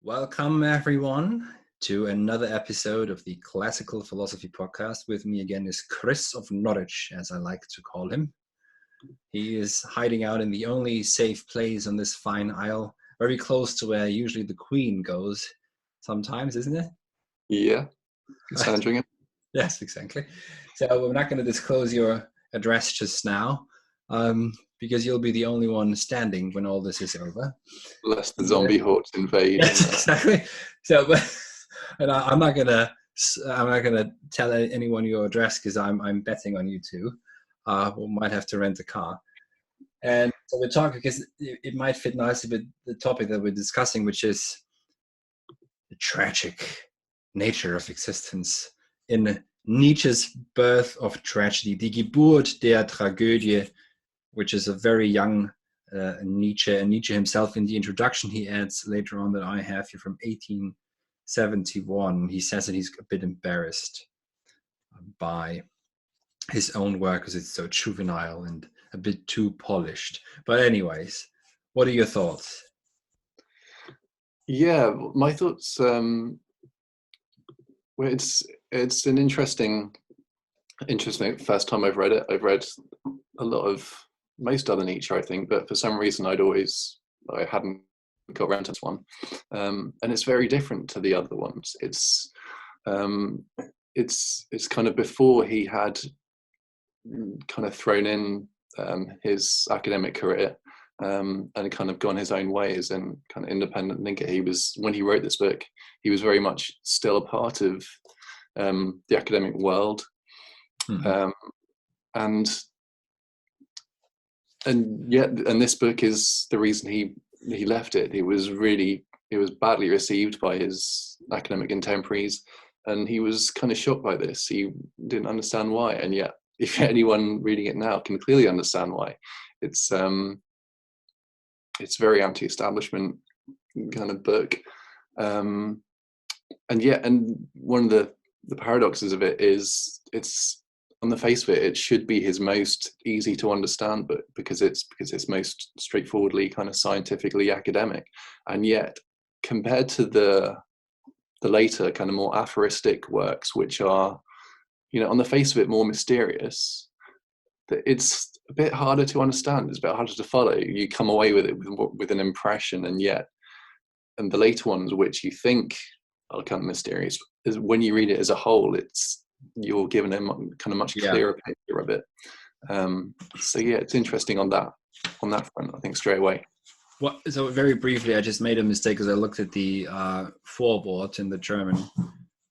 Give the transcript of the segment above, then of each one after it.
Welcome, everyone, to another episode of the Classical Philosophy Podcast. With me again is Chris of Norwich, as I like to call him. He is hiding out in the only safe place on this fine isle, very close to where usually the Queen goes sometimes, isn't it? Yeah, Sandringham. Right. Yes, exactly. So we're not going to disclose your address just now, because you'll be the only one standing when all this is over. Lest the zombie hordes invade. Yes, exactly. So, and I'm not gonna tell anyone your address because I'm betting on you two. We might have to rent a car. And so we're talking because it might fit nicely with the topic that we're discussing, which is the tragic nature of existence. In Nietzsche's Birth of Tragedy, Die Geburt der Tragödie, which is a very young Nietzsche, and Nietzsche himself in the introduction he adds later on that I have here from 1871. He says that he's a bit embarrassed by his own work because it's so juvenile and a bit too polished. But anyways, what are your thoughts? Yeah, my thoughts. Well, it's an interesting. First time I've read it. I've read a lot of most other Nietzsche, I think, but for some reason I hadn't got around to this one, and it's very different to the other ones. It's kind of before he had kind of thrown in his academic career and kind of gone his own ways and kind of independent thinker. When he wrote this book, he was very much still a part of the academic world, and this book is the reason he left it. It was badly received by his academic contemporaries, and he was kind of shocked by this. He didn't understand why, and yet if anyone reading it now can clearly understand why. It's very anti-establishment kind of book, and one of the paradoxes of it is it's, on the face of it, it should be his most easy to understand book because it's most straightforwardly kind of scientifically academic, and yet compared to the later kind of more aphoristic works, which are, on the face of it, more mysterious, it's a bit harder to understand. It's a bit harder to follow. You come away with it with an impression, and the later ones, which you think are kind of mysterious, is when you read it as a whole, you're given a kind of much clearer picture of it. So yeah, it's interesting on that front, I think, straight away. Well, so very briefly, I just made a mistake because I looked at the foreword in the German,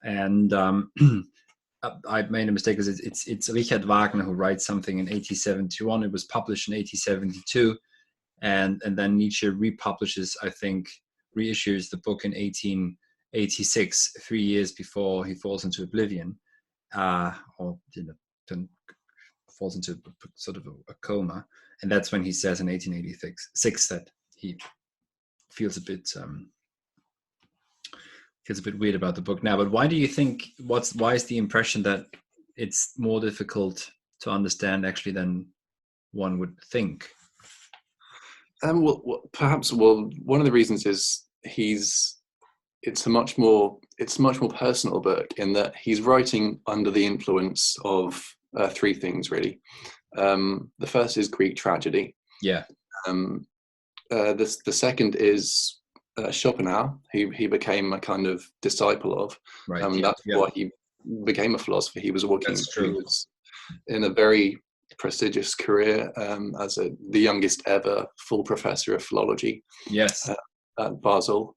and I made a mistake because it's Richard Wagner who writes something in 1871. It was published in 1872, and then Nietzsche reissues the book in 1886, 3 years before he falls into oblivion. Falls into sort of a coma, and that's when he says in 1886 that he feels a bit weird about the book now. But why do you think? Why is the impression that it's more difficult to understand actually than one would think? Perhaps one of the reasons is it's a much more personal book in that he's writing under the influence of three things, really. The first is Greek tragedy. Yeah. The second is Schopenhauer, who he became a kind of disciple of. Right. That's why he became a philosopher. He was working. He was in a very prestigious career as the youngest ever full professor of philology. Yes. At Basel.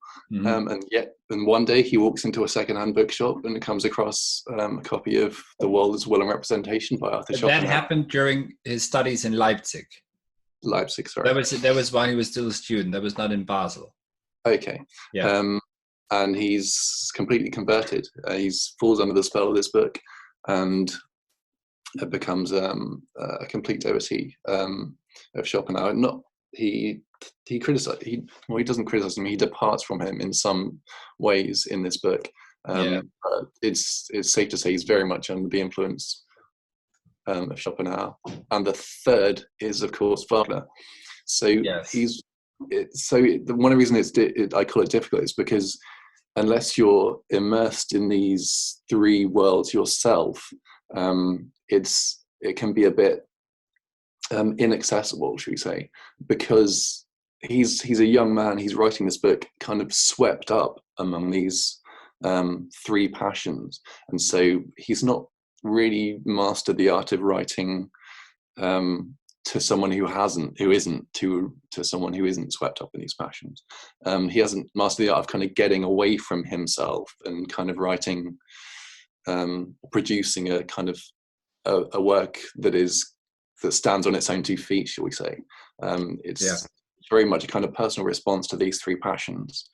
And one day he walks into a second-hand bookshop and comes across a copy of The World as Will and Representation by Arthur Schopenhauer. That happened during his studies in Leipzig. Sorry. That was while he was still a student. That was not in Basel. Okay. Yeah. And he's completely converted. He falls under the spell of this book and becomes a complete devotee of Schopenhauer. He doesn't criticize him. He departs from him in some ways in this book. But it's safe to say he's very much under the influence of Schopenhauer. And the third is, of course, Wagner. So he's one of the reasons I call it difficult is because unless you're immersed in these three worlds yourself, it can be a bit inaccessible, should we say, because he's a young man. He's writing this book kind of swept up among these three passions, and so he's not really mastered the art of writing to someone who isn't to someone who isn't swept up in these passions. He hasn't mastered the art of kind of getting away from himself and kind of writing, producing a kind of a work that stands on its own 2 feet, shall we say. It's very much a kind of personal response to these three passions,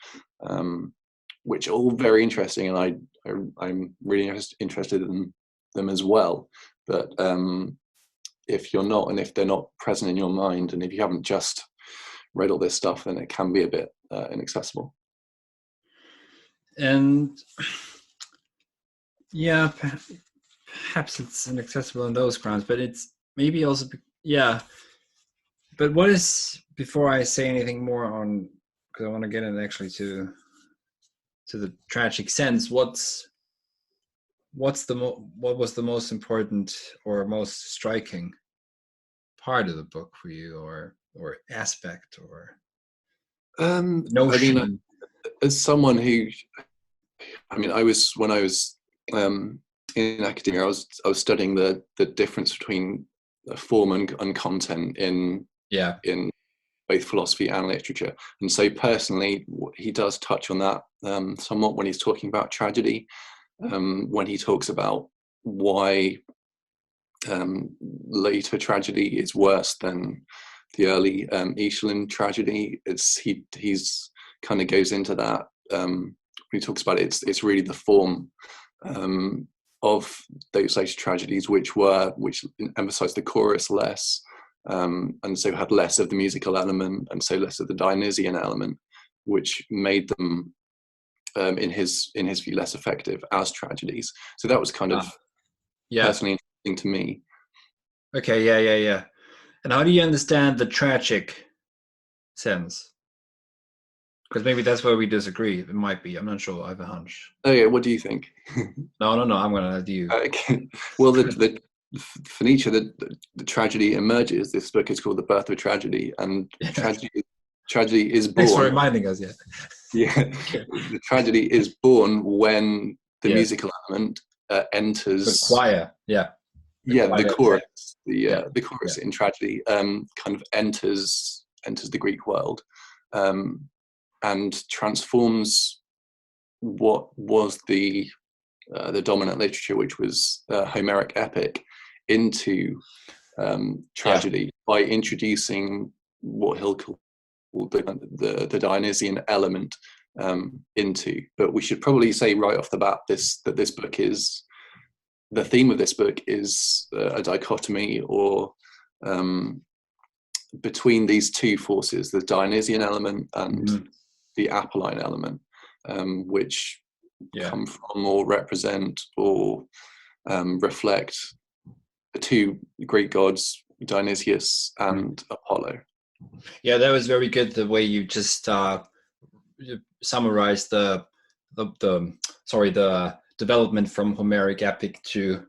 which are all very interesting, and I'm really interested in them as well. But if you're not, and if they're not present in your mind, and if you haven't just read all this stuff, then it can be a bit inaccessible. And yeah, perhaps it's inaccessible on those grounds, but it's maybe also, but what is, before I say anything more on, because I want to get in actually to the tragic sense, what was the most important or most striking part of the book for you, or aspect, or notion? I mean, as someone who, when I was in academia, I was studying the difference between form and content in both philosophy and literature, and so personally, he does touch on that somewhat when he's talking about tragedy, when he talks about why later tragedy is worse than the early Aeschylean tragedy. He's kind of goes into that when he talks about it. It's really the form of those later tragedies which emphasized the chorus less, and so had less of the musical element, and so less of the Dionysian element, which made them in his view less effective as tragedies. So that was kind of personally interesting to me. Okay, yeah. And how do you understand the tragic sense? Because maybe that's where we disagree. It might be. I'm not sure. I have a hunch. Oh yeah, what do you think? No. I'm going to let you. Okay. Well, for Nietzsche, the tragedy emerges. This book is called The Birth of Tragedy, and tragedy is born. Thanks for reminding us. Yeah. Yeah, okay. The tragedy is born when the musical element enters the choir. The chorus. The chorus in tragedy kind of enters the Greek world, and transforms what was the dominant literature, which was Homeric epic, into tragedy by introducing what he'll call the Dionysian element into. But we should probably say right off the bat that this book is, the theme of this book is a dichotomy, or between these two forces, the Dionysian element and the Apolline element, which come from or represent or reflect the two Greek gods, Dionysius and Apollo. Yeah, that was very good, the way you just summarized the development from Homeric epic to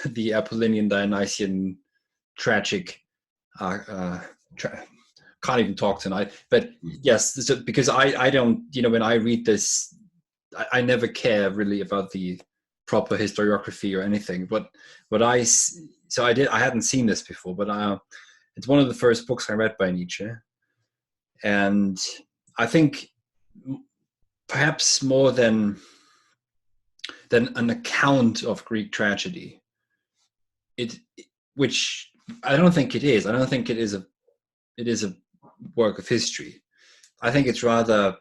the Apollinian Dionysian tragic. Can't even talk tonight, but yes, so, because I don't, when I read this, I never care really about the proper historiography or anything, but I hadn't seen this before, but it's one of the first books I read by Nietzsche, and I think perhaps more than an account of Greek tragedy, which I don't think it is. I don't think it is a work of history. I think it's rather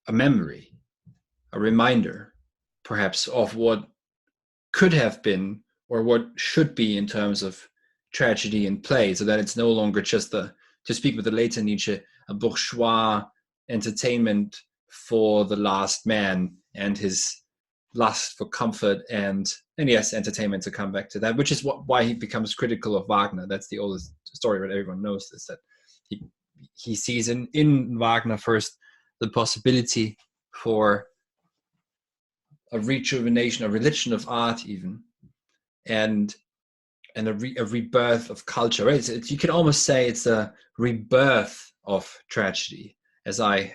a memory, a reminder, perhaps, of what could have been or what should be in terms of tragedy in play, so that it's no longer just to speak with the later Nietzsche, a bourgeois entertainment for the last man and his lust for comfort and yes, entertainment, to come back to that, which is why he becomes critical of Wagner. That's the oldest story that everyone knows, is that he he sees in Wagner first the possibility for a rejuvenation, a religion of art, even, and a rebirth of culture. Right? You can almost say it's a rebirth of tragedy, as I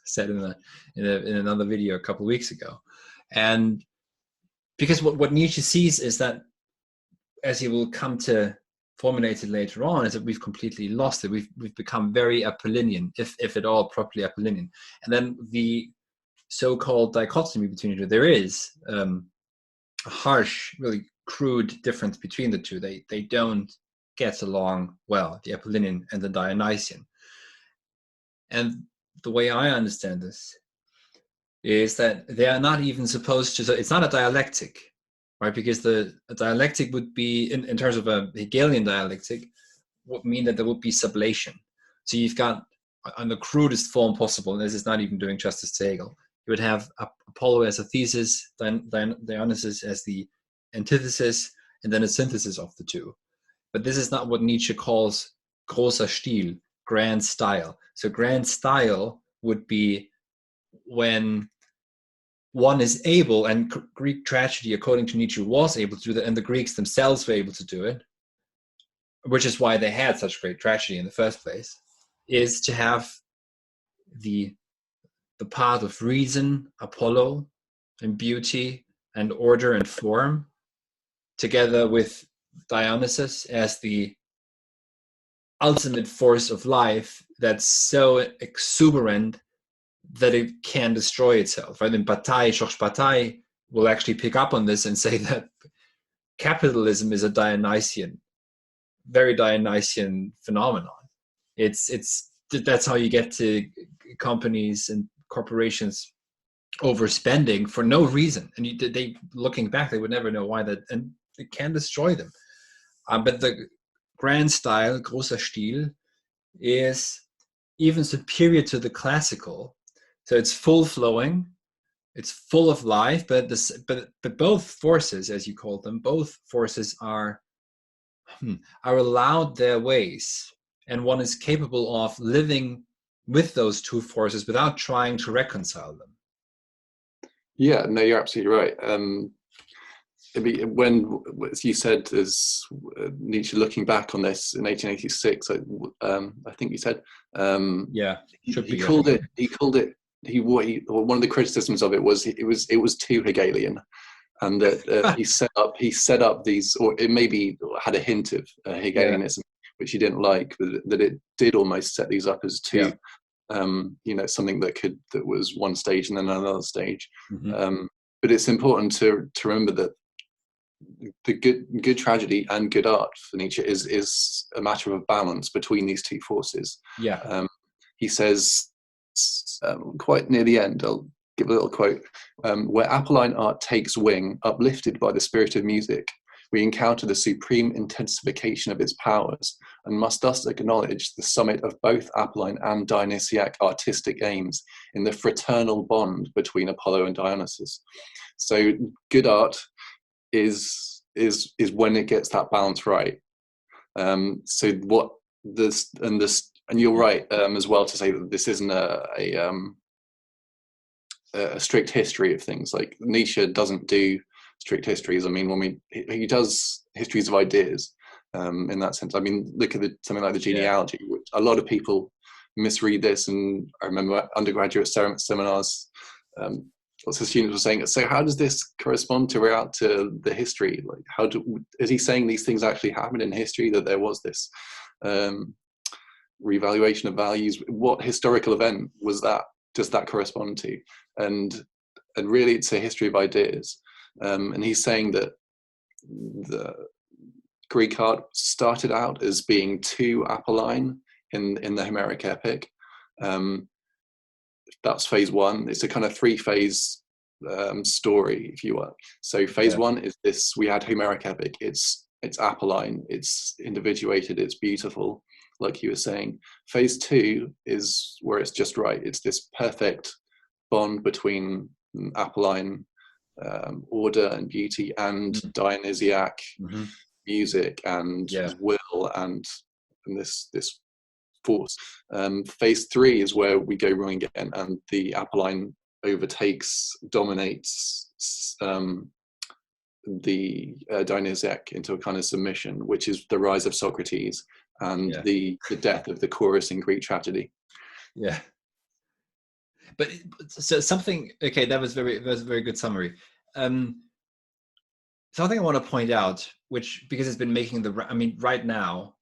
said in another video a couple of weeks ago. And because what Nietzsche sees is that, as he will come to formulate it later on, is that we've completely lost it. We've become very Apollinian, if at all properly Apollinian. And then the so-called dichotomy between the two, there is a harsh, really crude difference between the two. They don't get along well, the Apollinian and the Dionysian. And the way I understand this is that they are not even supposed to, so it's not a dialectic, right? Because a dialectic would be, in terms of a Hegelian dialectic, would mean that there would be sublation. So you've got, on the crudest form possible, and this is not even doing justice to Hegel, you would have Apollo as a thesis, Dionysus as the antithesis, and then a synthesis of the two. But this is not what Nietzsche calls großer Stil, grand style. So grand style would be when one is able, and Greek tragedy, according to Nietzsche, was able to do that, and the Greeks themselves were able to do it, which is why they had such great tragedy in the first place, is to have the part of reason, Apollo, and beauty, and order and form, together with Dionysus as the ultimate force of life that's so exuberant that it can destroy itself. Right? And Georges Bataille will actually pick up on this and say that capitalism is a Dionysian, very Dionysian phenomenon. That's how you get to companies and corporations overspending for no reason, and they looking back, they would never know why, that, and it can destroy them. But the grand style, großer Stil, is even superior to the classical. So it's full flowing, it's full of life, but both forces, as you call them, both forces are allowed their ways, and one is capable of living with those two forces without trying to reconcile them. Yeah, no, you're absolutely right. When, as you said, as Nietzsche looking back on this in 1886, I think you said, he called it. One of the criticisms of it was it was too Hegelian, and that he set up these, or it maybe had a hint of Hegelianism, which he didn't like, but that it did almost set these up as two. Something that was one stage and then another stage. Mm-hmm. But it's important to remember that the good tragedy and good art for Nietzsche is a matter of balance between these two forces. He says, quite near the end, I'll give a little quote, where Apolline art takes wing, uplifted by the spirit of music, we encounter the supreme intensification of its powers, and must thus acknowledge the summit of both Apolline and Dionysiac artistic aims in the fraternal bond between Apollo and Dionysus. So good art is when it gets that balance right. So what this, and you're right as well to say that this isn't a strict history of things. Like Nietzsche doesn't do strict histories. I mean, he does histories of ideas in that sense. I mean, look at something like the genealogy, which a lot of people misread this. And I remember undergraduate seminars, lots of students were saying, so how does this correspond to the history? Like, is he saying these things actually happened in history, that there was this revaluation of values? What historical event was that? Does that correspond to? And really, it's a history of ideas. And he's saying that the Greek art started out as being too Apolline in the Homeric epic. That's phase one. It's a kind of three-phase story, if you will. So phase one is this: we had Homeric epic. It's Apolline. It's individuated. It's beautiful, like you were saying. Phase two is where it's just right. It's this perfect bond between Apolline order and beauty and Dionysiac music and will and this force. Phase 3 is where we go wrong again, and the Apolline overtakes, dominates the Dionysiac into a kind of submission, which is the rise of Socrates and the death of the chorus in Greek tragedy. Yeah. But so something, okay, that was a very good summary. Something I want to point out, which, because it's been making right now,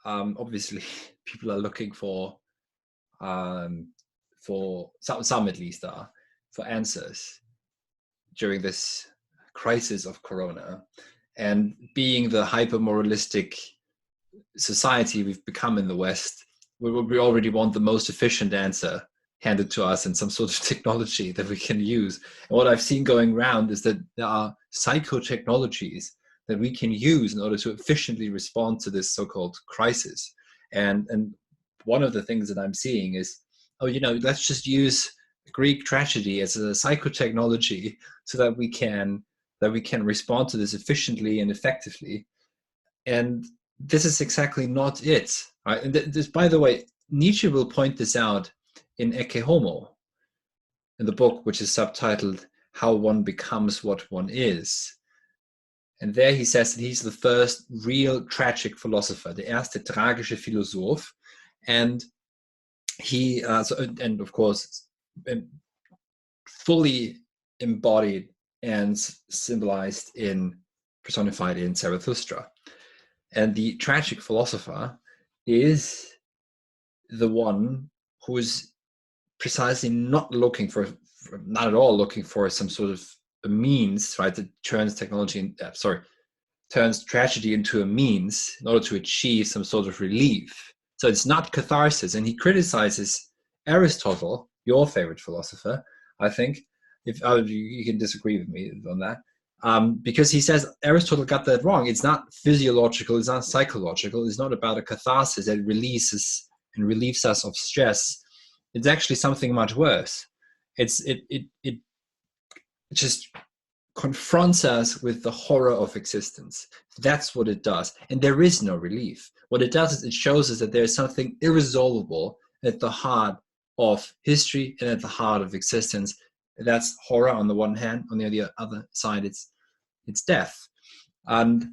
obviously people are looking for some at least are, for answers during this crisis of Corona, and being the hyper moralistic society we've become in the West, we already want the most efficient answer handed to us in some sort of technology that we can use. And what I've seen going around is that there are psychotechnologies that we can use in order to efficiently respond to this so-called crisis. And one of the things that I'm seeing is, let's just use Greek tragedy as a psychotechnology so that we can respond to this efficiently and effectively. And this is exactly not it. Right? And this, by the way, Nietzsche will point this out in Ecce Homo, in the book which is subtitled How One Becomes What One Is. And there he says that he's the first real tragic philosopher, der erste tragische Philosoph. And he, and of course, fully embodied and symbolized personified in Zarathustra. And the tragic philosopher is the one who is precisely not at all looking for some sort of a means, right, that turns tragedy into a means in order to achieve some sort of relief. So it's not catharsis. And he criticizes Aristotle, your favorite philosopher, I think. If you can disagree with me on that, because he says Aristotle got that wrong. It's not physiological, it's not psychological, it's not about a catharsis that releases and relieves us of stress. It's actually something much worse. It just confronts us with the horror of existence. That's what it does. And there is no relief. What it does is it shows us that there's something irresolvable at the heart of history and at the heart of existence. That's horror on the one hand. On the other side, it's death. And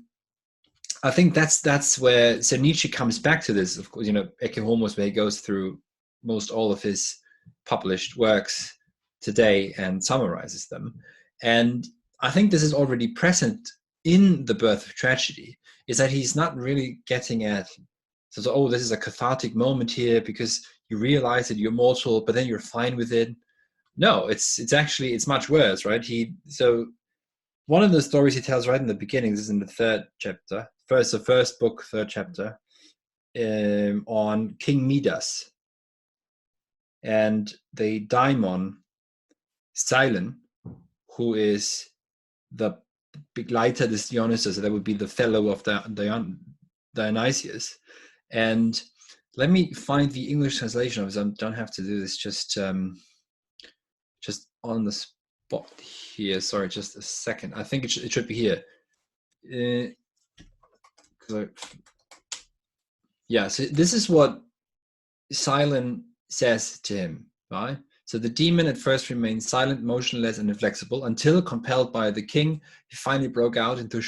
I think that's where Nietzsche comes back to this. Of course, Ecce Homo is where he goes through most all of his published works today and summarizes them. And I think this is already present in The Birth of Tragedy, is that he's not really getting at, this is a cathartic moment here because you realize that you're mortal, but then you're fine with it. No, it's much worse, right? So one of the stories he tells right in the beginning, this is in the third chapter, first book, third chapter, on King Midas and the daimon Silon, who is the Begleiter des Dionysus, so that would be the fellow of Dionysius. And let me find the English translation of it. I don't have to do this just on the spot here. Sorry, just a second. I think it should be here. So this is what Silon says to him, right? So the demon at first remained silent, motionless, and inflexible until, compelled by the king, he finally broke out into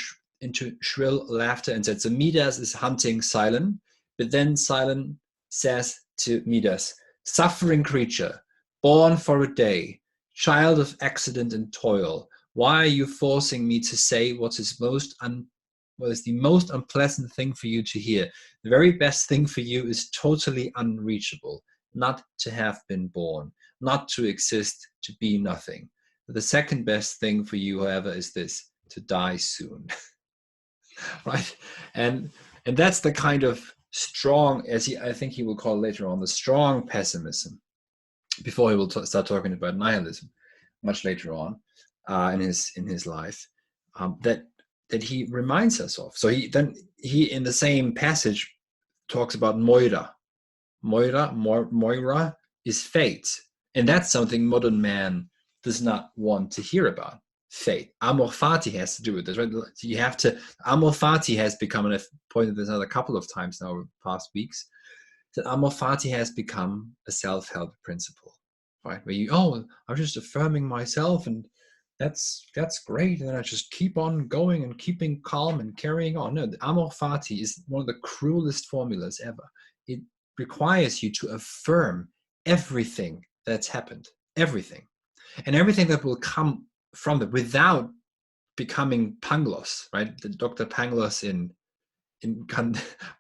shrill laughter and said, so Midas is hunting Silon, but then Silon says to Midas, suffering creature, born for a day, child of accident and toil, why are you forcing me to say what is the most unpleasant thing for you to hear? The very best thing for you is totally unreachable, not to have been born, not to exist, to be nothing. The second best thing for you, however, is this, to die soon. Right? And that's the kind of strong, I think he will call later on, the strong pessimism, before he will start talking about nihilism much later on in his life, that he reminds us of. So he in the same passage talks about Moira. Moira is fate. And that's something modern man does not want to hear about. Fate. Amor fati has to do with this, right? Amor fati has become, and I've pointed this out a couple of times now over the past weeks, that amor fati has become a self-help principle, right? Where I'm just affirming myself, and that's great, and then I just keep on going and keeping calm and carrying on. No, the amor fati is one of the cruelest formulas ever. It requires you to affirm everything that's happened, everything, and everything that will come from it without becoming Pangloss, right? The Dr. Pangloss in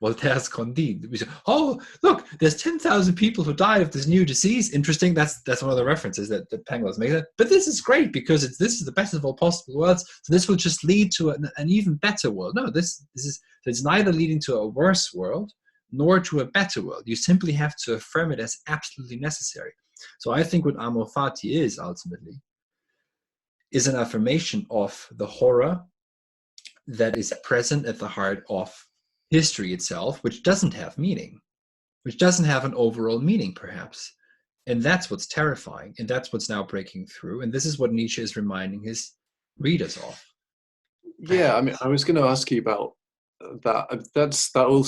Voltaire's Candide. We say, oh, look, there's 10,000 people who died of this new disease. Interesting. That's one of the references that Pangloss makes. But this is great because this is the best of all possible worlds. So this will just lead to an even better world. No, this is, so it's neither leading to a worse world nor to a better world. You simply have to affirm it as absolutely necessary. So I think what amor fati is ultimately is an affirmation of the horror that is present at the heart of history itself, which doesn't have meaning, which doesn't have an overall meaning, perhaps. And that's what's terrifying. And that's what's now breaking through. And this is what Nietzsche is reminding his readers of. Yeah, I mean, I was going to ask you about that. That's all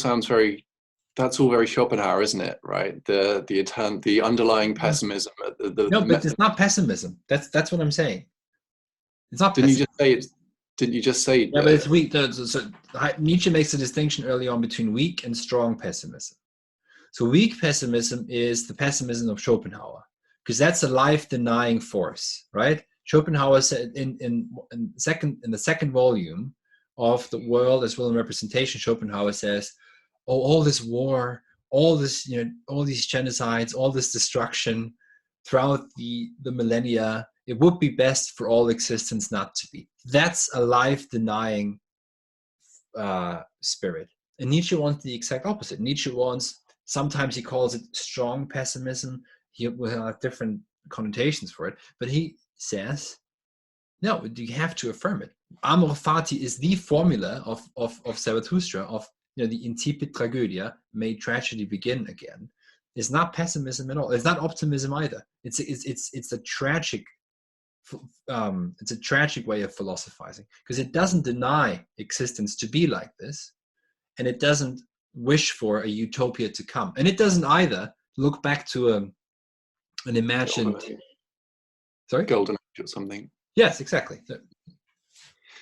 very Schopenhauer, isn't it? Right? The underlying pessimism. No, but it's not pessimism. That's what I'm saying. It's not Didn't pessimism. you just say it's? Didn't you just say? Yeah, but it's weak. So Nietzsche makes a distinction early on between weak and strong pessimism. So weak pessimism is the pessimism of Schopenhauer, because that's a life-denying force, right? Schopenhauer said in the second volume of The World as Will and Representation, Schopenhauer says, oh, all this war, all this, all these genocides, all this destruction throughout the millennia, it would be best for all existence not to be. That's a life-denying spirit. And Nietzsche wants the exact opposite. Nietzsche wants, sometimes he calls it strong pessimism. He will have different connotations for it. But he says, no, you have to affirm it. Amor fati is the formula of Zarathustra, of the incipit tragedia, may tragedy begin again. It's not pessimism at all. It's not optimism either. It's a tragic way of philosophizing, because it doesn't deny existence to be like this, and it doesn't wish for a utopia to come, and it doesn't either look back to an imagined golden age or something. Yes, exactly.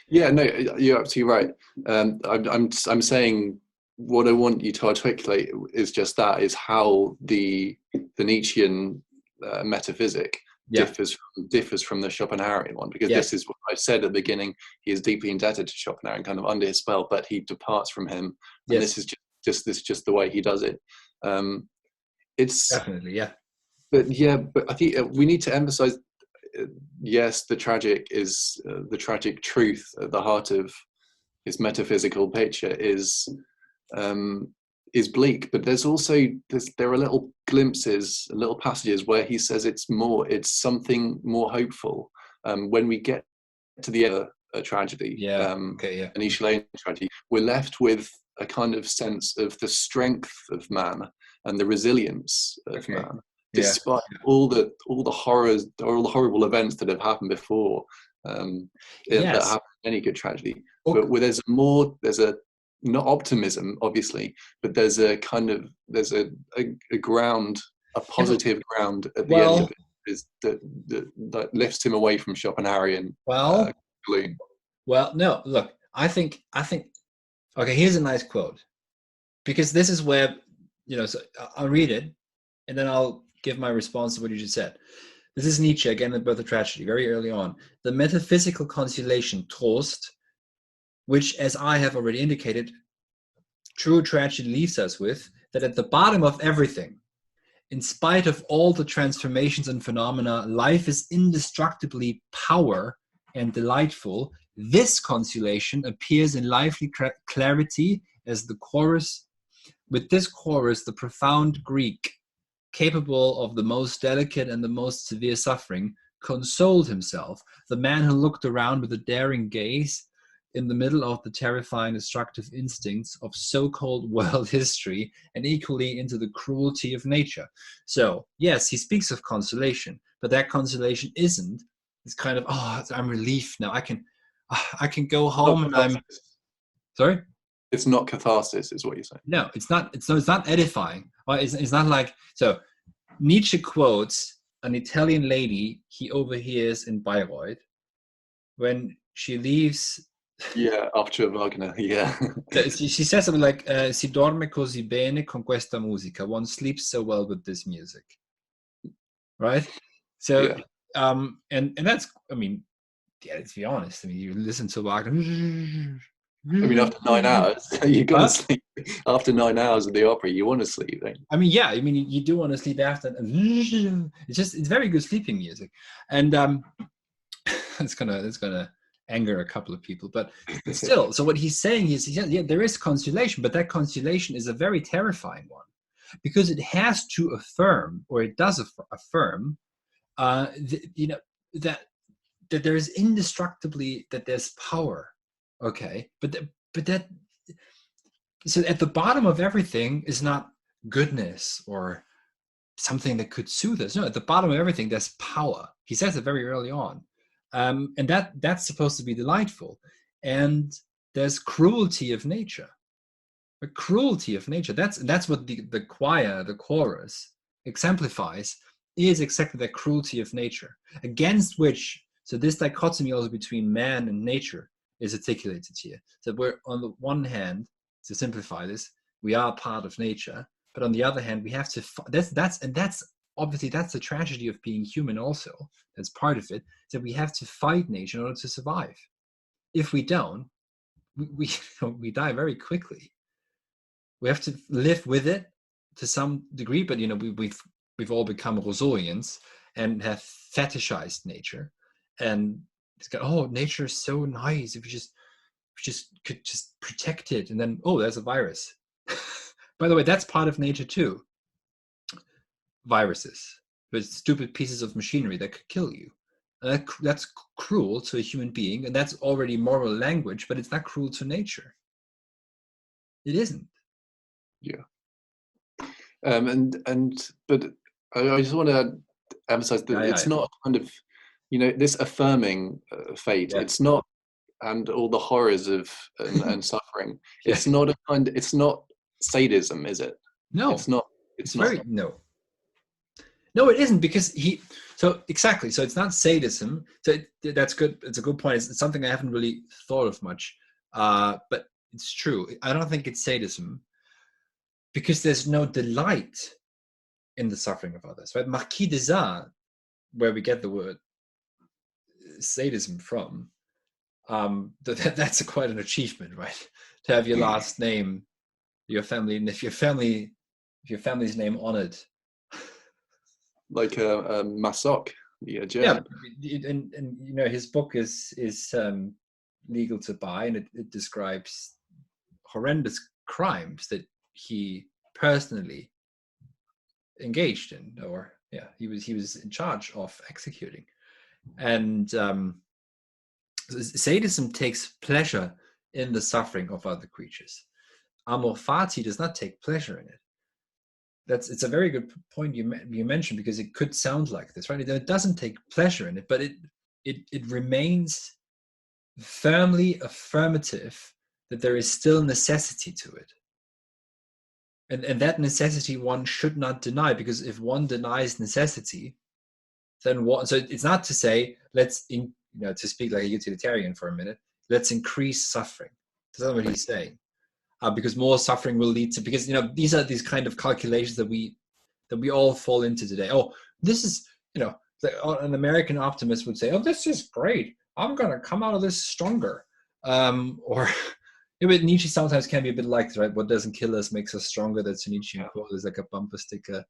Yeah, no, you're absolutely right. I'm saying what I want you to articulate is just that, is how the Nietzschean metaphysic differs from the Schopenhauerian one, because this is what I said at the beginning. He is deeply indebted to Schopenhauer and kind of under his spell, but he departs from him, and this is just the way he does it. It's definitely but I think we need to emphasize. Yes, the tragic is the tragic truth at the heart of his metaphysical picture is bleak, but there are little glimpses, little passages where he says it's something more hopeful. When we get to the other tragedy, an Ischlein tragedy, we're left with a kind of sense of the strength of man and the resilience of man, despite all the horrors or all the horrible events that have happened before, that happen in any good tragedy. But where there's not optimism, obviously, but there's a ground, a positive ground at the end of it, is that lifts him away from Schopenhauerian gloom. Well, no, look, I think, okay, here's a nice quote, because this is where, so I'll read it, and then I'll give my response to what you just said. This is Nietzsche, again, in Birth of Tragedy, very early on. The metaphysical consolation, Trost, which, as I have already indicated, true tragedy leaves us with, that at the bottom of everything, in spite of all the transformations and phenomena, life is indestructibly power and delightful. This consolation appears in lively clarity as the chorus. With this chorus, the profound Greek, capable of the most delicate and the most severe suffering, consoled himself. The man who looked around with a daring gaze in the middle of the terrifying destructive instincts of so-called world history, and equally into the cruelty of nature. So, yes, he speaks of consolation, but that consolation isn't. It's kind of, I'm relieved now. I can go home and I'm... Sorry? It's not catharsis, is what you're saying. No, it's not. It's not edifying. Well, it's not like so. Nietzsche quotes an Italian lady he overhears in Bayreuth when she leaves. Yeah, after Wagner. Yeah. She says something like, "Si dorme così bene con questa musica." One sleeps so well with this music, right? So, Yeah. and that's, I mean, yeah, let's be honest. I mean, you listen to Wagner. I mean, after 9 hours, you're gonna Huh? sleep. After 9 hours of the opera, you want to sleep, don't you? I mean, yeah, I mean, you do want to sleep after. It's very good sleeping music, and it's gonna anger a couple of people, but still. So what he's saying is, yeah, there is consolation, but that consolation is a very terrifying one, because it has to affirm, or it does affirm, that there is indestructibly, that there's power, okay, but that, so at the bottom of everything is not goodness or something that could soothe us. No, at the bottom of everything there's power. He says it very early on, and that's supposed to be delightful. And there's cruelty of nature, the cruelty of nature. That's what the choir, the chorus, exemplifies, is exactly the cruelty of nature, against which, so this dichotomy also between man and nature is articulated here. So we're, on the one hand, to simplify this, we are part of nature, but on the other hand, we have to, that's obviously, that's the tragedy of being human also, that's part of it, that we have to fight nature in order to survive. If we don't, we die very quickly. We have to live with it to some degree, but we've all become Rousseauians and have fetishized nature, and it's got, oh, nature is so nice, if we just could just protect it, and then, oh, there's a virus. By the way, that's part of nature too. Viruses, but stupid pieces of machinery that could kill you. That's cruel to a human being, and that's already moral language, but it's not cruel to nature. It isn't. Yeah. But I just want to emphasize that it's not kind of, this affirming fate. Yeah. It's not, and all the horrors of and suffering. Yeah. It's not it's not sadism, is it? No. It's not. It's not. Very no. No, it isn't, because so exactly. So it's not sadism. So that's good. It's a good point. It's something I haven't really thought of much, but it's true. I don't think it's sadism, because there's no delight in the suffering of others, right? Marquis de Sade, where we get the word sadism from, that's quite an achievement, right? To have your last name, your family, and if your family's name honored, like a Masoch, the German. Yeah, and his book is legal to buy, and it describes horrendous crimes that he personally engaged in, or he was in charge of executing. And sadism takes pleasure in the suffering of other creatures. Amor fati does not take pleasure in it. It's a very good point you mentioned, because it could sound like this, right? It doesn't take pleasure in it, but it remains firmly affirmative that there is still necessity to it. And that necessity one should not deny, because if one denies necessity, then what? So it's not to say, to speak like a utilitarian for a minute, let's increase suffering. That's not what he's saying. Because more suffering will lead to, because these are these kind of calculations that we all fall into today. Oh, this is, an American optimist would say, oh, this is great, I'm gonna come out of this stronger. Or but Nietzsche sometimes can be a bit like this, right? What doesn't kill us makes us stronger. That's a Nietzschean quote. There's like a bumper sticker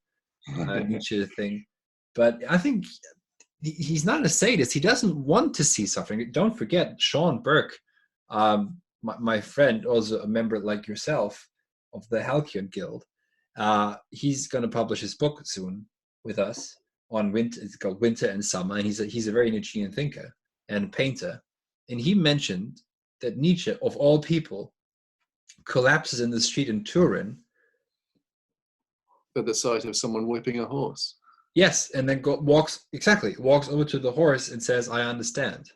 Nietzsche thing. But I think he's not a sadist. He doesn't want to see suffering. Don't forget, Sean Burke, my friend, also a member like yourself of the Halcyon Guild, he's going to publish his book soon with us on winter. It's called Winter and Summer, and he's a very Nietzschean thinker and painter. And he mentioned that Nietzsche, of all people, collapses in the street in Turin at the sight of someone whipping a horse. Yes, and then walks over to the horse and says, "I understand."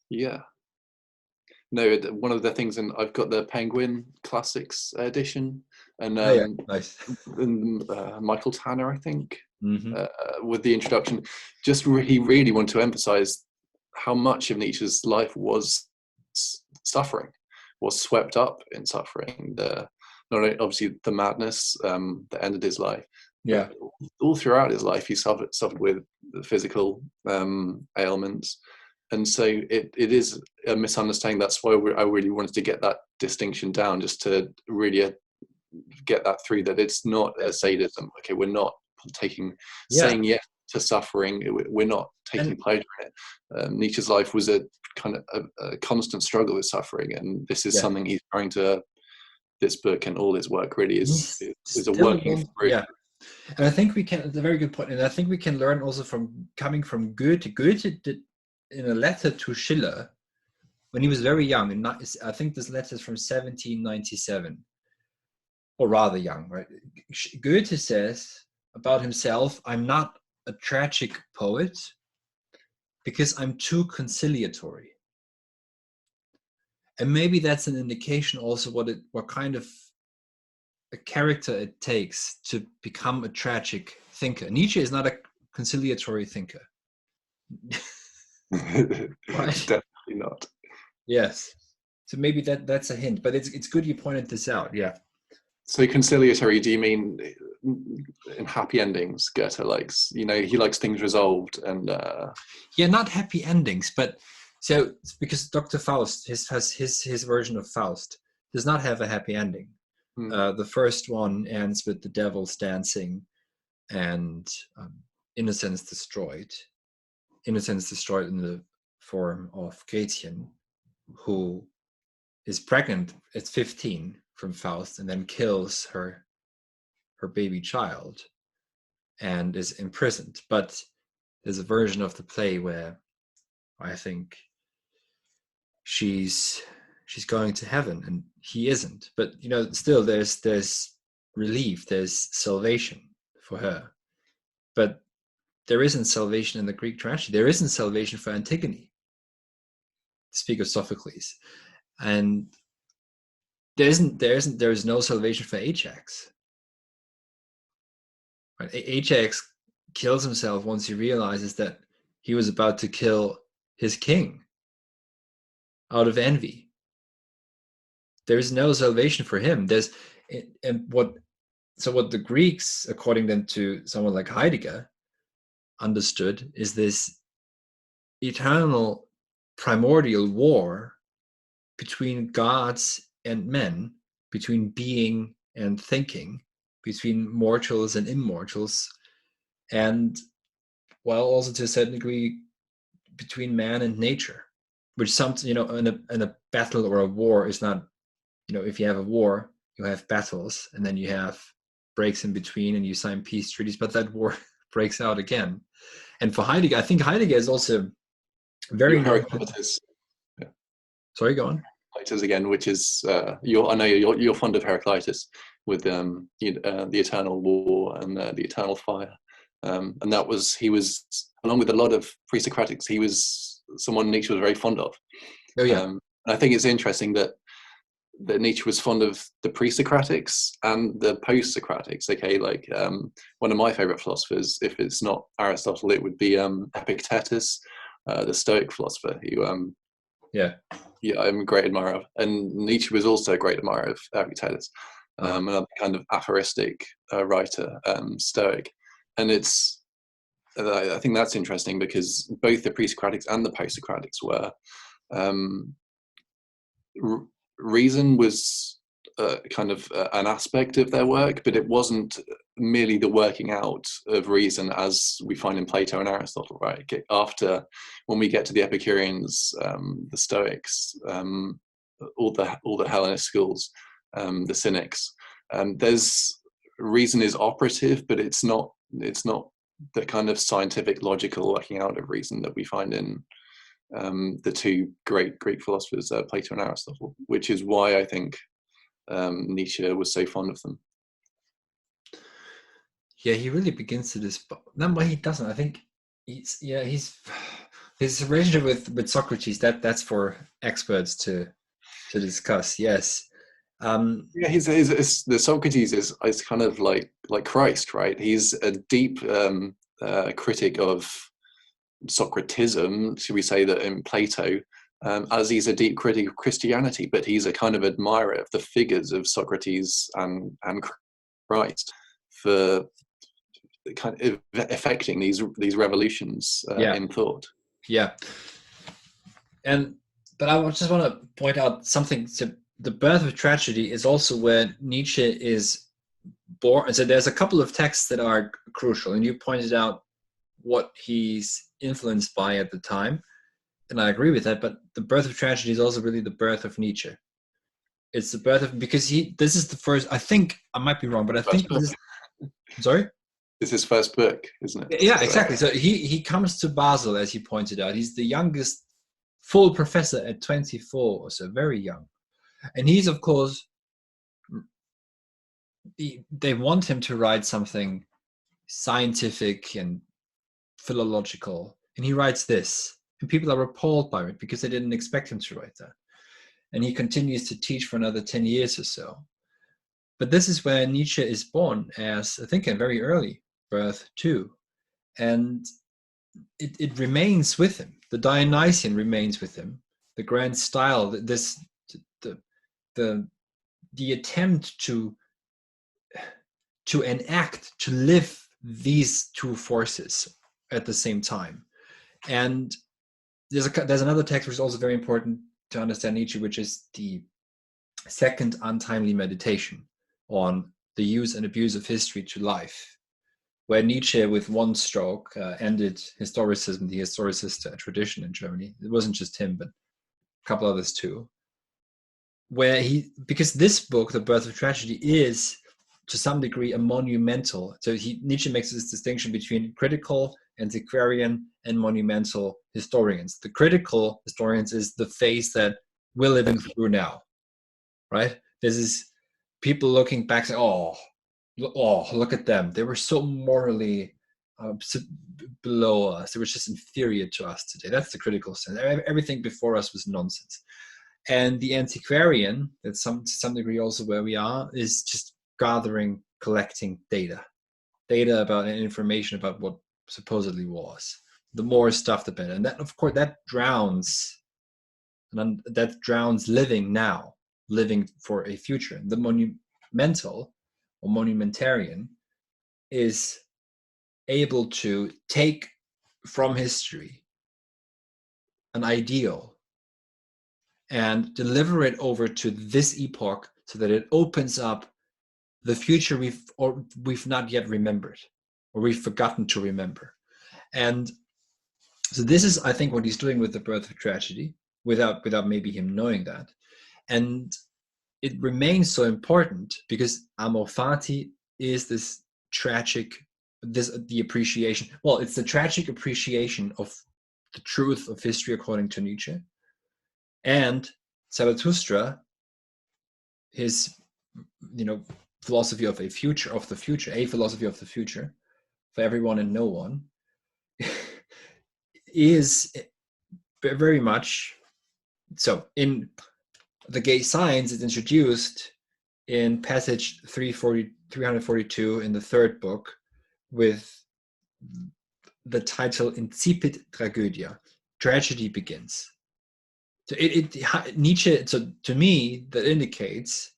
Yeah. No, one of the things, and I've got the Penguin Classics edition, and Oh yeah, nice. Michael Tanner, I think, Hmm. with the introduction, he really wanted to emphasize how much of Nietzsche's life was suffering, was swept up in suffering. Not only, obviously, the madness that ended his life, Yeah. but all throughout his life, he suffered with physical ailments. And so it is a misunderstanding. That's why I really wanted to get that distinction down, just to really get that through, that it's not a sadism. Okay, we're not Yeah. saying yes to suffering. We're not taking And pleasure in it. Nietzsche's life was a kind of a constant struggle with suffering, and this is yeah, something he's trying to. This book and all his work really he's is a still working one. through. Yeah. And I think we can, it's a very good point. And I think we can learn also from coming from Goethe. Goethe did in a letter to Schiller when he was very young, and I think this letter is from 1797, or rather young, right? Goethe says about himself, I'm not a tragic poet because I'm too conciliatory. And maybe that's an indication also what kind of a character it takes to become a tragic thinker. Nietzsche is not a conciliatory thinker. Right? Definitely not. Yes. So maybe that's a hint, but it's good you pointed this out. Yeah. So conciliatory, do you mean in happy endings? Goethe likes, he likes things resolved and. Yeah, not happy endings, but so because Dr. Faust, his version of Faust does not have a happy ending. The first one ends with the devil's dancing and innocence destroyed. Innocence destroyed in the form of Gretchen, who is pregnant at 15 from Faust and then kills her baby child and is imprisoned. But there's a version of the play where I think she's going to heaven and he isn't. But still there's relief, there's salvation for her. But there isn't salvation in the Greek tragedy. There isn't salvation for Antigone, to speak of Sophocles. And there is no salvation for Ajax. Right? Ajax kills himself once he realizes that he was about to kill his king out of envy. There is no salvation for him. What the Greeks, according then to someone like Heidegger, understood is this eternal primordial war between gods and men, between being and thinking, between mortals and immortals, and also to a certain degree between man and nature, which something in a battle or a war is not. If you have a war, you have battles, and then you have breaks in between, and you sign peace treaties. But that war breaks out again. And for Heidegger, I think Heidegger is also very known. Heraclitus. Yeah. Sorry, go on. Heraclitus again, which is I know you're fond of Heraclitus with the eternal war and the eternal fire, and he was, along with a lot of pre-Socratics, he was someone Nietzsche was very fond of. Oh yeah. And I think it's interesting that Nietzsche was fond of the pre-Socratics and the post-Socratics. Okay, like one of my favorite philosophers, if it's not Aristotle, it would be Epictetus, the Stoic philosopher, who I'm a great admirer of. And Nietzsche was also a great admirer of Epictetus, another kind of aphoristic writer, Stoic. And I think that's interesting because both the pre-Socratics and the post-Socratics were reason was kind of an aspect of their work, but it wasn't merely the working out of reason as we find in Plato and Aristotle, right? After, when we get to the Epicureans, the Stoics, all the Hellenist schools, the Cynics, there's reason is operative, but it's not the kind of scientific, logical working out of reason that we find in the two great Greek philosophers, Plato and Aristotle, which is why I think Nietzsche was so fond of them. Yeah, he really begins to this. No, but he doesn't. I think he's his relationship with Socrates. That's for experts to to discuss. Yes. Yeah, the Socrates is kind of like Christ, right? He's a deep critic of Socratism, should we say that in Plato, as he's a deep critic of Christianity, but he's a kind of admirer of the figures of Socrates and Christ for kind of affecting these revolutions Yeah. in thought. Yeah. But I just want to point out something. To the birth of tragedy is also where Nietzsche is born. So there's a couple of texts that are crucial, and you pointed out what he's influenced by at the time, and I agree with that. But the birth of tragedy is also really the birth of Nietzsche. It's the birth of, because this is the first. I think I might be wrong, but I think this is. Sorry. It's his first book, isn't it? Yeah, exactly. So he comes to Basel, as you pointed out. He's the youngest full professor at 24, so very young. And he's, of course, they want him to write something scientific and philological. And he writes this. And people are appalled by it because they didn't expect him to write that. And he continues to teach for another 10 years or so. But this is where Nietzsche is born, as I think a very early birth too. And it remains with him. The Dionysian remains with him. The grand style, the attempt to enact, to live these two forces at the same time. And there's another text which is also very important to understand Nietzsche, which is the second untimely meditation on the use and abuse of history to life, where Nietzsche, with one stroke, ended historicism, the historicist tradition in Germany. It wasn't just him, but a couple others too. Where because this book, The Birth of Tragedy, is to some degree a monumental. So Nietzsche makes this distinction between critical, antiquarian, and monumental historians. The critical historians is the phase that we're living through now, right? This is people looking back saying, oh, look at them. They were so morally below us. They were just inferior to us today. That's the critical sense. Everything before us was nonsense. And the antiquarian, that's to some degree also where we are, is just gathering, collecting data about and information about what supposedly was. The more stuff, the better. And that, of course, that drowns living now, living for a future. The monumental or monumentarian is able to take from history an ideal and deliver it over to this epoch so that it opens up the future we've not yet remembered, or we've forgotten to remember. And so this is, I think, what he's doing with The Birth of Tragedy, without maybe him knowing that. And it remains so important because Amor Fati is this tragic, the appreciation. Well, it's the tragic appreciation of the truth of history according to Nietzsche. And Zarathustra, his, philosophy of a philosophy of the future for everyone and no one, is very much so. In the Gay Science, it's introduced in passage 342 in the third book with the title Incipit Tragedia, tragedy begins. So Nietzsche, so to me, that indicates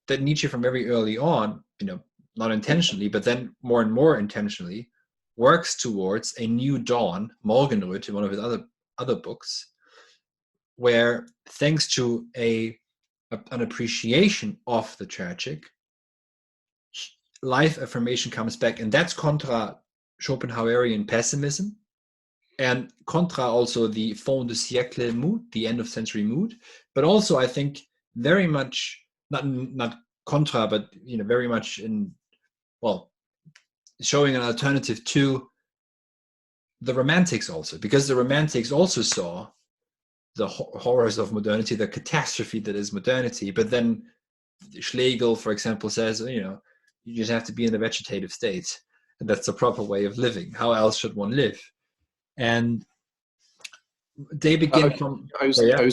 that Nietzsche from very early on, not intentionally, but then more and more intentionally, works towards a new dawn, Morgenröte, one of his other books, where thanks to an appreciation of the tragic, life affirmation comes back, and that's contra Schopenhauerian pessimism, and contra also the fin de siècle mood, the end of century mood, but also I think very much not contra, but very much showing an alternative to the Romantics also, because the Romantics also saw the horrors of modernity, the catastrophe that is modernity. But then Schlegel, for example, says, you just have to be in a vegetative state, and that's the proper way of living. How else should one live? And they begin from. Oh, yeah. I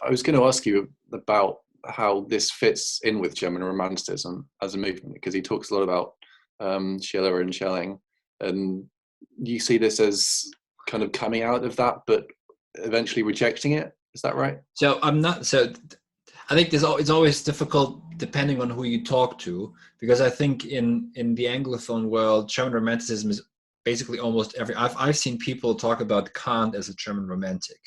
was going to ask you about how this fits in with German Romanticism as a movement, because he talks a lot about Schiller and Schelling, and you see this as kind of coming out of that, but eventually rejecting it. Is that right? So I'm not. So I think it's always difficult depending on who you talk to, because I think in the Anglophone world, German Romanticism is basically almost every. I've seen people talk about Kant as a German Romantic.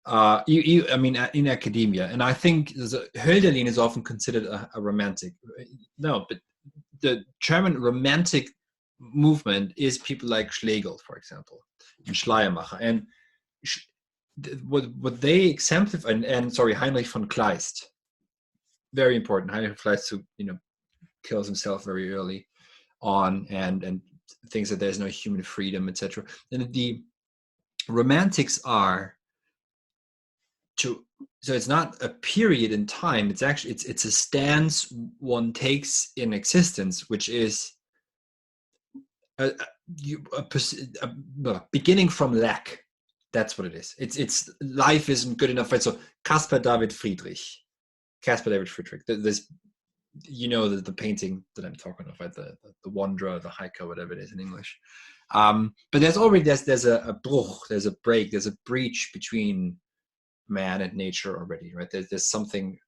I mean, in academia, and I think Hölderlin is often considered a romantic. No, but the German Romantic movement is people like Schlegel, for example, and Schleiermacher, and what they exemplify, and sorry, Heinrich von Kleist, very important. Heinrich von Kleist, who kills himself very early on, and thinks that there's no human freedom, etc. And the Romantics are so it's not a period in time. It's actually it's a stance one takes in existence, which is beginning from lack. That's what it is. It's life isn't good enough, right? So Caspar David Friedrich. This, the painting that I'm talking about, right? The Wanderer, the Hiker, whatever it is in English. But there's a bruch, there's a break, there's a breach between man and nature already, right? There's something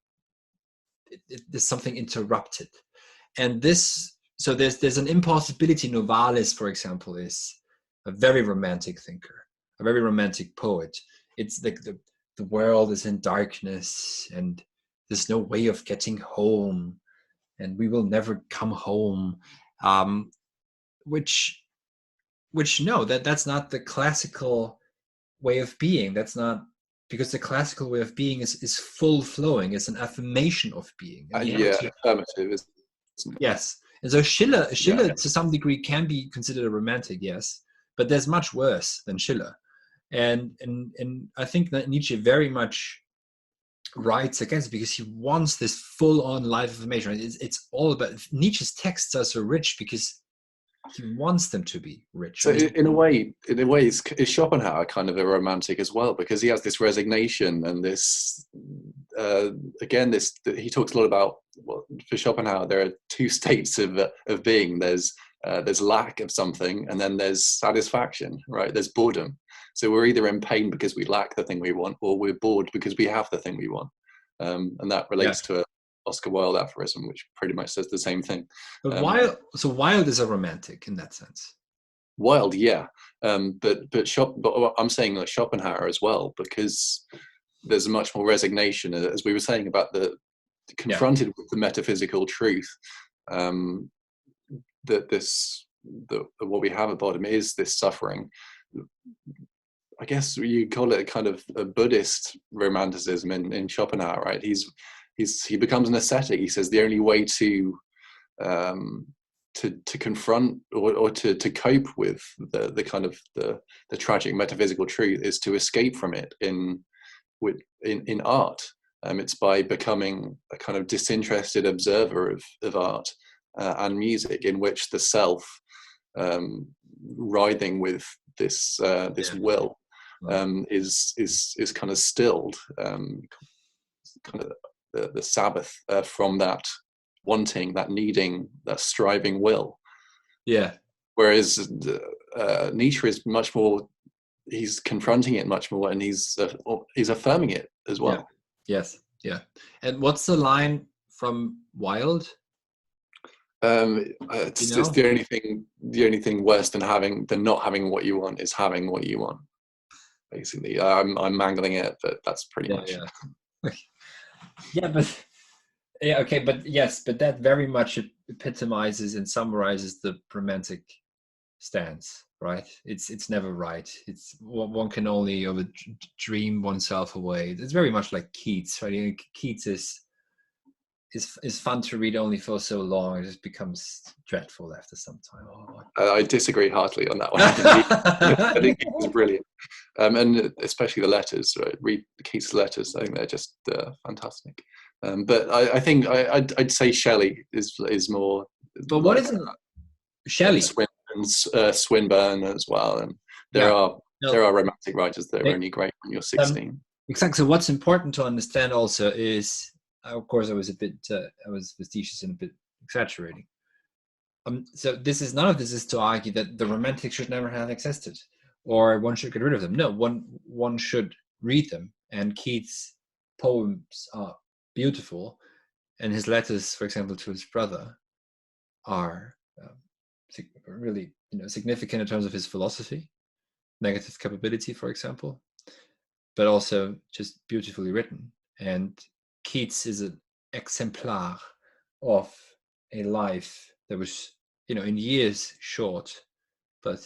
interrupted, and so there's an impossibility. Novalis, for example, is a very romantic thinker, a very romantic poet. It's like the world is in darkness, and there's no way of getting home, and we will never come home. Which no, that's not the classical way of being. That's not, because the classical way of being is full flowing. It's an affirmation of being. Affirmative, isn't it? Yes. And so Schiller to some degree can be considered a romantic, yes, but there's much worse than Schiller. And I think that Nietzsche very much writes against it, because he wants this full-on life affirmation. It's all about, Nietzsche's texts are so rich because he wants them to be rich. So in a way, is Schopenhauer kind of a romantic as well, because he has this resignation and this he talks a lot about, well, for Schopenhauer there are two states of being. There's lack of something, and then there's satisfaction, right? There's boredom. So we're either in pain because we lack the thing we want, or we're bored because we have the thing we want, and that relates to a Oscar Wilde aphorism, which pretty much says the same thing. But Wilde is a romantic in that sense. Wilde, yeah, but I'm saying like Schopenhauer as well, because there's much more resignation, as we were saying about the confronted with the metaphysical truth. What we have at bottom is this suffering. I guess you call it kind of a Buddhist romanticism in Schopenhauer, right? He becomes an ascetic. He says the only way to confront or to cope with the kind of the tragic metaphysical truth is to escape from it in art. It's by becoming a kind of disinterested observer of art and music, in which the self, writhing with this will, is kind of stilled, kind of the Sabbath from that wanting, that needing, that striving will. Yeah. Whereas Nietzsche is much more, he's confronting it much more, and he's affirming it as well. Yeah. Yes. Yeah. And what's the line from Wilde? It's just the only thing worse than not having what you want is having what you want. Basically, I'm mangling it, but that's pretty much. But that very much epitomizes and summarizes the romantic stance, right? It's never right. It's one can only dream oneself away. It's very much like Keats, right? Keats is fun to read only for so long. It just becomes dreadful after some time. I disagree heartily on that one. I think Keats is brilliant, and especially the letters. Right? Read Keats' letters. I think they're just fantastic. But I think I'd say Shelley is more. But what is Shelley? Swinburne as well, and there are there No, are romantic writers that are they, only great when you're um, 16. exactly. So what's important to understand also is, of course, I was a bit, I was facetious and a bit exaggerating. So none of this is to argue that the romantics should never have existed, or one should get rid of them. No, one should read them. And Keats' poems are beautiful, and his letters, for example, to his brother, are really significant in terms of his philosophy, negative capability, for example, but also just beautifully written. And Keats is an exemplar of a life that was, in years short, but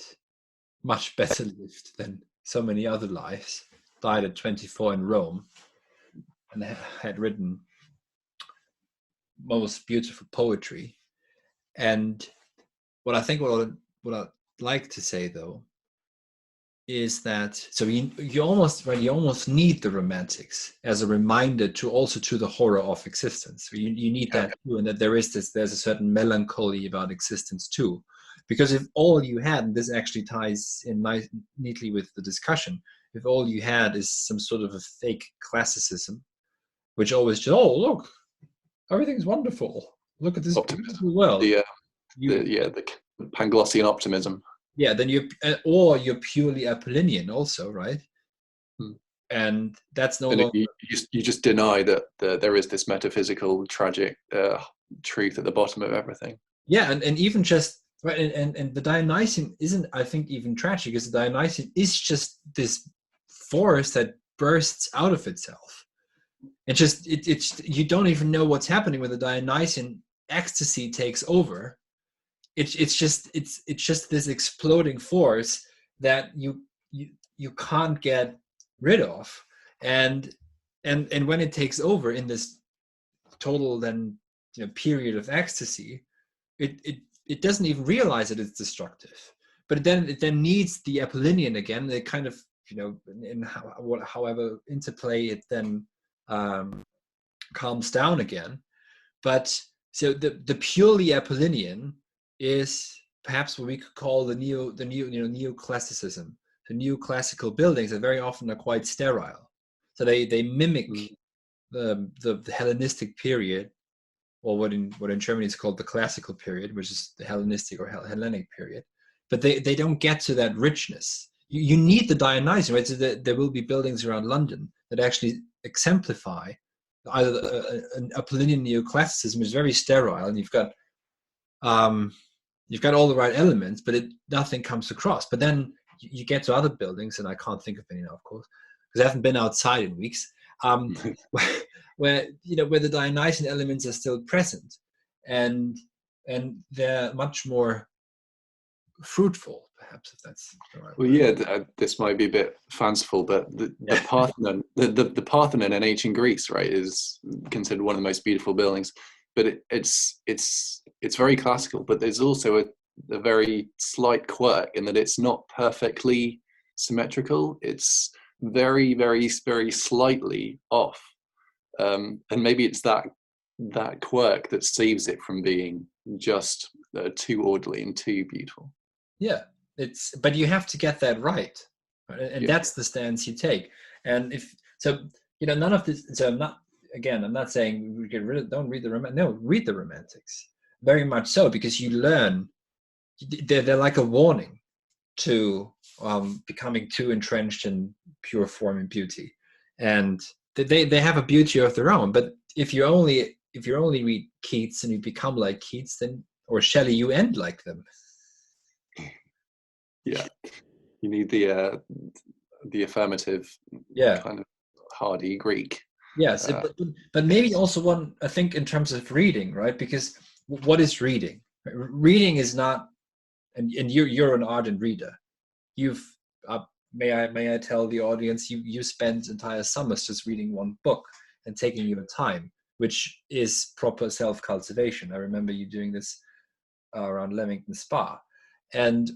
much better lived than so many other lives. Died at 24 in Rome, and had written most beautiful poetry. And what I'd like to say, though, is that you almost need the romantics as a reminder to the horror of existence. So you need that too, and that there's a certain melancholy about existence too, because if all you had, and this actually ties in neatly with the discussion, if all you had is some sort of a fake classicism, which always just, oh look, everything's wonderful, look at this Optimism. beautiful world, The Panglossian optimism. yeah, then you're purely Apollinian also, right? And that's no longer. You just deny that there is this metaphysical, tragic truth at the bottom of everything. Yeah, and even just right, and the Dionysian isn't, I think, even tragic, because the Dionysian is just this force that bursts out of itself. It's you don't even know what's happening when the Dionysian ecstasy takes over. It's just this exploding force that you can't get rid of, and when it takes over in this total then period of ecstasy, it doesn't even realize that it's destructive, but it then needs the Apollinian again. It kind of in however interplay it then calms down again. But so the purely Apollinian is perhaps what we could call the neoclassicism. The neoclassical buildings that very often are quite sterile. So they mimic the Hellenistic period, or what in Germany is called the classical period, which is the Hellenistic or Hellenic period. But they don't get to that richness. You need the Dionysian, right? So there will be buildings around London that actually exemplify either an Apollinian neoclassicism, which is very sterile, and you've got all the right elements, but nothing comes across. But then you get to other buildings, and I can't think of any now, of course, because I haven't been outside in weeks, where the Dionysian elements are still present, and they're much more fruitful, perhaps, if that's the right word. Yeah, this might be a bit fanciful, but the Parthenon, the Parthenon in ancient Greece, right, is considered one of the most beautiful buildings. But it's very classical, but there's also a very slight quirk in that it's not perfectly symmetrical. It's very, very, very slightly off, and maybe it's that quirk that saves it from being just too orderly and too beautiful. Yeah, but you have to get that right? And that's the stance you take. And if so, none of this. So I'm not saying we get rid of, don't read the read the romantics, very much so, because you learn. They're like a warning to becoming too entrenched in pure form and beauty, and they have a beauty of their own. But if you only read Keats and you become like Keats, then, or Shelley, you end like them. Yeah, you need the affirmative, kind of hardy Greek. Yes, but maybe also one, I think, in terms of reading, right? Because what is reading? Reading is not, and you're an ardent reader. You've may I tell the audience, you spent entire summers just reading one book and taking your time, which is proper self-cultivation. I remember you doing this around Leamington Spa, and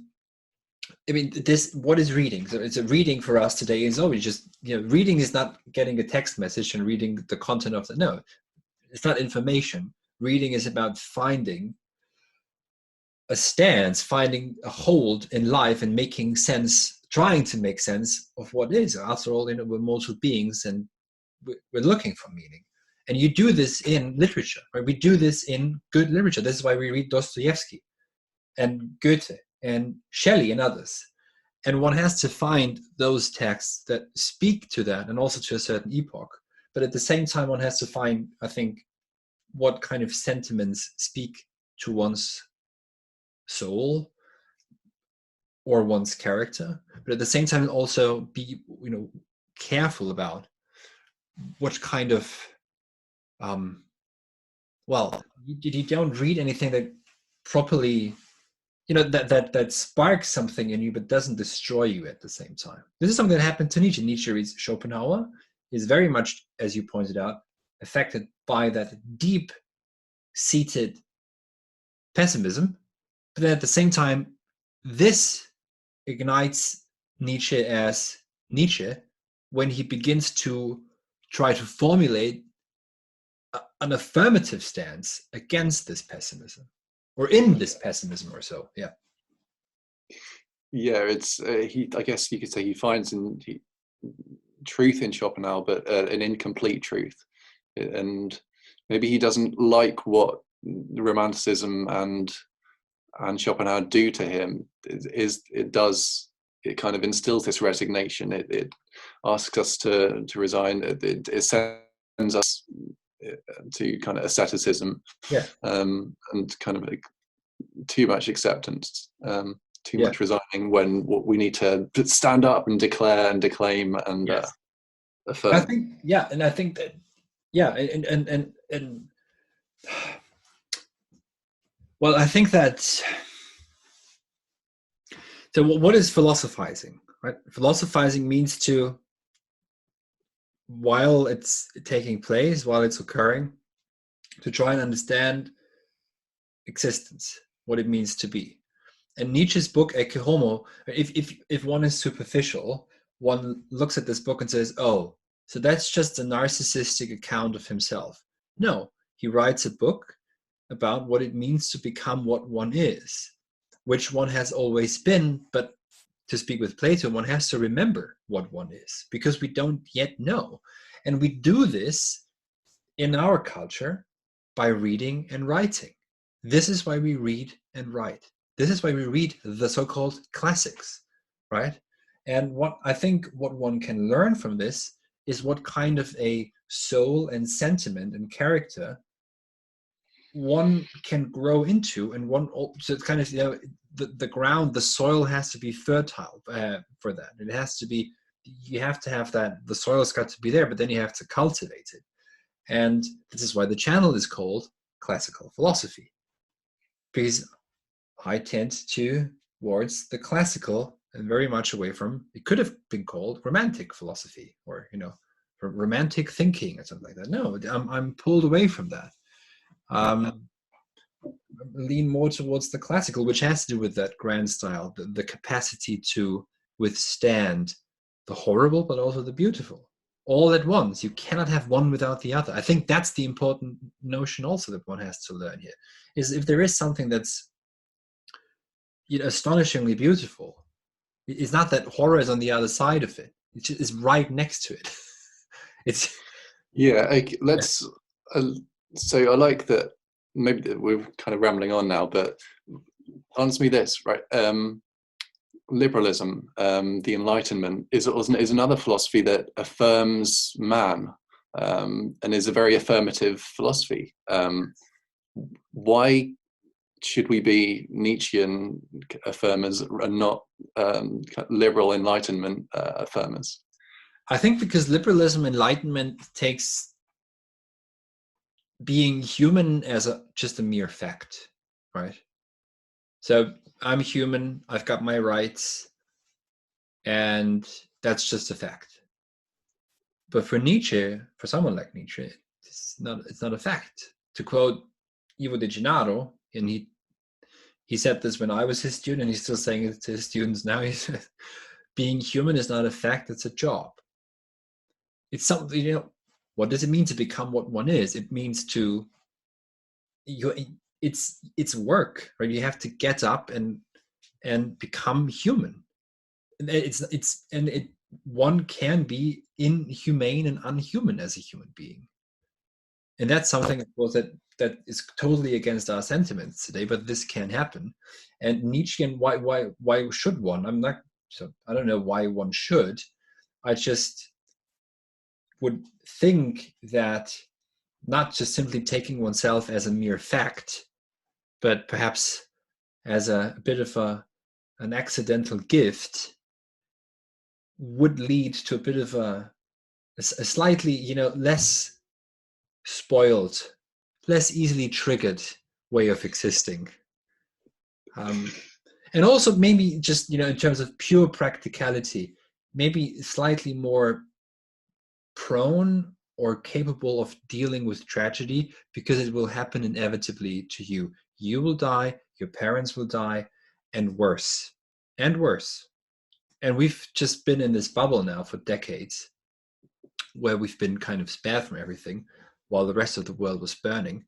I mean, what is reading? So it's a reading for us today is always just, reading is not getting a text message and reading the content of no, it's not information. Reading is about finding a stance, finding a hold in life and making sense trying to make sense of what is. After all, we're mortal beings, and we're looking for meaning. And you do this in literature, right? We do this in good literature. This is why we read Dostoevsky and Goethe and Shelley and others. And one has to find those texts that speak to that and also to a certain epoch. But at the same time, one has to find, I think, what kind of sentiments speak to one's soul or one's character. But at the same time, also be, careful about what kind of, you don't read anything that properly, that sparks something in you, but doesn't destroy you at the same time. This is something that happened to Nietzsche. Nietzsche reads Schopenhauer, is very much, as you pointed out, affected by that deep-seated pessimism. But then at the same time, this ignites Nietzsche as Nietzsche when he begins to try to formulate an affirmative stance against this pessimism, or in this pessimism or so. It's I guess you could say he finds truth in Schopenhauer, but an incomplete truth, and maybe he doesn't like what Romanticism and Schopenhauer do to him. It kind of instills this resignation. It asks us to resign. It sends us to kind of asceticism, and kind of like too much acceptance, too much resigning, when we need to stand up and declare and declaim and affirm. I think, and I think that, and well, I think that. So, what is philosophizing? Right, philosophizing means to, while it's taking place, while it's occurring, to try and understand existence, what it means to be. And Nietzsche's book Ecce Homo, if one is superficial, one looks at this book and says, oh, so that's just a narcissistic account of himself. No, he writes a book about what it means to become what one is, which one has always been. But to speak with Plato, one has to remember what one is, because we don't yet know. And we do this in our culture by reading and writing. This is why we read and write. This is why we read the so-called classics, right? And what one can learn from this is what kind of a soul and sentiment and character one can grow into, and so it's kind of, the ground, the soil has to be fertile for that. It has to be, you have to have that, the soil has got to be there, but then you have to cultivate it. And this is why the channel is called classical philosophy, because I tend towards the classical and very much away from, it could have been called romantic philosophy, or, romantic thinking or something like that. No, I'm pulled away from that. Lean more towards the classical, which has to do with that grand style, the capacity to withstand the horrible, but also the beautiful, all at once. You cannot have one without the other. I think that's the important notion also that one has to learn here, is if there is something that's astonishingly beautiful, it's not that horror is on the other side of it. It's right next to it. It's so I like that. Maybe we're kind of rambling on now, but answer me this, right? Liberalism, the Enlightenment, is another philosophy that affirms man, and is a very affirmative philosophy. Why should we be Nietzschean affirmers and not liberal Enlightenment affirmers? I think because liberalism, Enlightenment takes being human as just a mere fact, right? So I'm human, I've got my rights, and that's just a fact. But for Nietzsche, for someone like Nietzsche, it's not a fact. To quote Ivo De Gennaro, and he said this when I was his student, and he's still saying it to his students now, he said, being human is not a fact, it's a job. It's something, what does it mean to become what one is? It means it's work, right? You have to get up and become human. one can be inhumane and unhuman as a human being. And that's something, of course, that is totally against our sentiments today, but this can happen. And Nietzschean, why should one? I don't know why one should. I just would think that not just simply taking oneself as a mere fact, but perhaps as a bit of an accidental gift would lead to a bit of a slightly, less spoiled, less easily triggered way of existing. And also maybe just, in terms of pure practicality, maybe slightly more prone or capable of dealing with tragedy, because it will happen inevitably to you. You will die, your parents will die, and worse, and worse. And we've just been in this bubble now for decades, where we've been kind of spared from everything while the rest of the world was burning.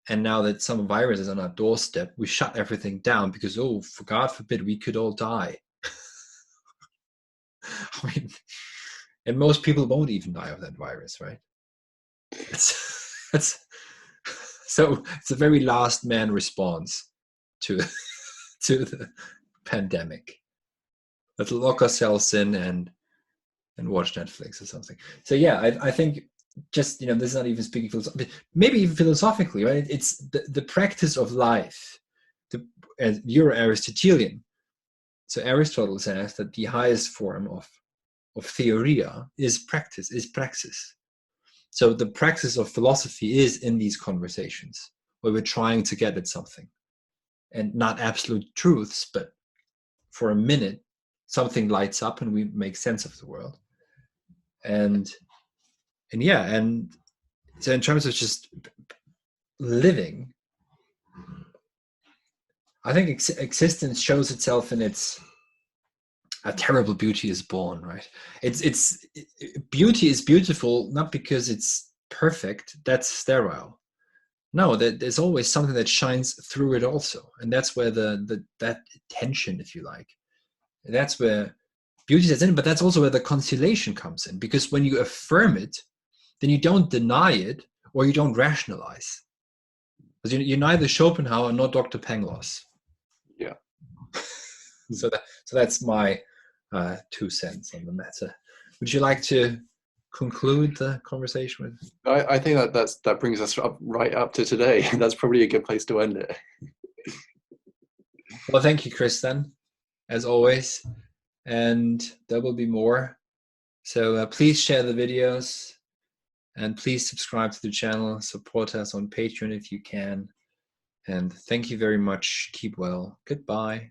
And now that some virus is on our doorstep, we shut everything down because, for God forbid, we could all die. I mean, and most people won't even die of that virus, right? So it's a very last man response to the pandemic. Let's lock ourselves in and watch Netflix or something. So yeah, I think just, this is not even speaking philosophy, maybe even philosophically, right? It's the practice of life. And you're Aristotelian. So Aristotle says that the highest form of theoria is practice, is praxis. So the praxis of philosophy is in these conversations where we're trying to get at something, and not absolute truths, but for a minute, something lights up and we make sense of the world. And so in terms of just living, I think existence shows itself in its a terrible beauty is born, right? Beauty is beautiful not because it's perfect, that's sterile. No, there's always something that shines through it also, and that's where that tension, if you like, that's where beauty sets in. But that's also where the consolation comes in, because when you affirm it, then you don't deny it or you don't rationalize, because you're neither Schopenhauer nor Dr. Pangloss. Yeah. So that's my 2 cents on the matter. Would you like to conclude the conversation with? I think that brings us right up to today. That's probably a good place to end it. Well, thank you, Chris, then, as always, and there will be more. So please share the videos, and please subscribe to the channel. Support us on Patreon if you can. And thank you very much. Keep well. Goodbye.